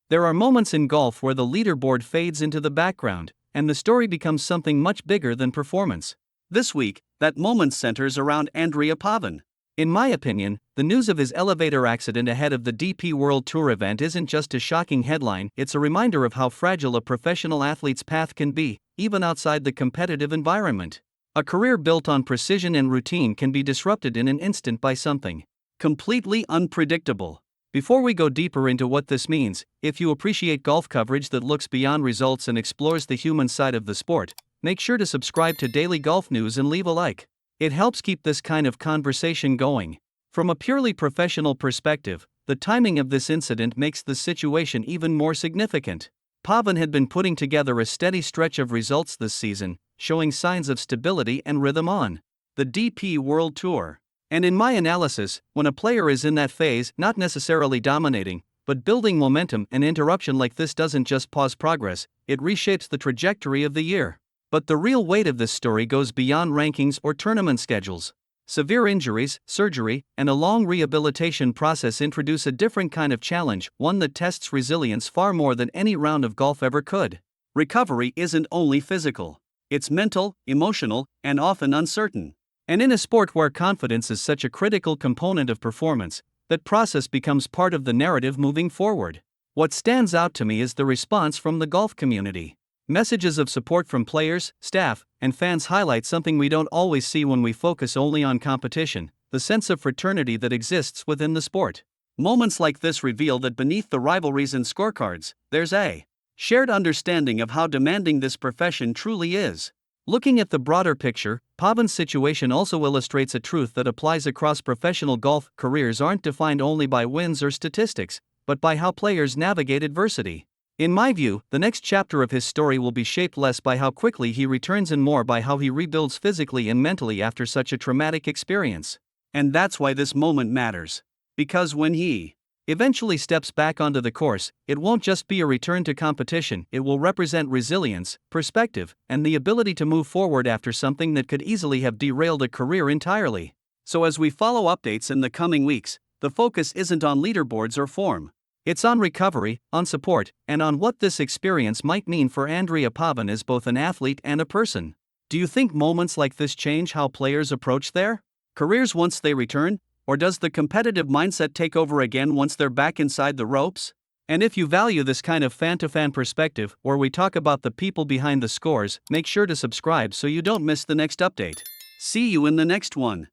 There are moments in golf where the leaderboard fades into the background, and the story becomes something much bigger than performance. This week, that moment centers around Andrea Pavan. In my opinion, the news of his elevator accident ahead of the DP World Tour event isn't just a shocking headline, it's a reminder of how fragile a professional athlete's path can be, even outside the competitive environment. A career built on precision and routine can be disrupted in an instant by something completely unpredictable. Before we go deeper into what this means, if you appreciate golf coverage that looks beyond results and explores the human side of the sport, make sure to subscribe to Daily Golf News and leave a like. It helps keep this kind of conversation going. From a purely professional perspective, the timing of this incident makes the situation even more significant. Pavan had been putting together a steady stretch of results this season, showing signs of stability and rhythm on the DP World Tour. And in my analysis, when a player is in that phase, not necessarily dominating, but building momentum, an interruption like this doesn't just pause progress, it reshapes the trajectory of the year. But the real weight of this story goes beyond rankings or tournament schedules. Severe injuries, surgery, and a long rehabilitation process introduce a different kind of challenge, one that tests resilience far more than any round of golf ever could. Recovery isn't only physical. It's mental, emotional, and often uncertain. And in a sport where confidence is such a critical component of performance, that process becomes part of the narrative moving forward. What stands out to me is the response from the golf community. Messages of support from players, staff, and fans highlight something we don't always see when we focus only on competition: the sense of fraternity that exists within the sport. Moments like this reveal that beneath the rivalries and scorecards, there's a shared understanding of how demanding this profession truly is. Looking at the broader picture, Pavan's situation also illustrates a truth that applies across professional golf. Careers aren't defined only by wins or statistics, but by how players navigate adversity. In my view, the next chapter of his story will be shaped less by how quickly he returns and more by how he rebuilds physically and mentally after such a traumatic experience. And that's why this moment matters. Because when he eventually steps back onto the course, it won't just be a return to competition, it will represent resilience, perspective, and the ability to move forward after something that could easily have derailed a career entirely. So as we follow updates in the coming weeks, the focus isn't on leaderboards or form. It's on recovery, on support, and on what this experience might mean for Andrea Pavan as both an athlete and a person. Do you think moments like this change how players approach their careers once they return? Or does the competitive mindset take over again once they're back inside the ropes? And if you value this kind of fan-to-fan perspective, where we talk about the people behind the scores, make sure to subscribe so you don't miss the next update. See you in the next one.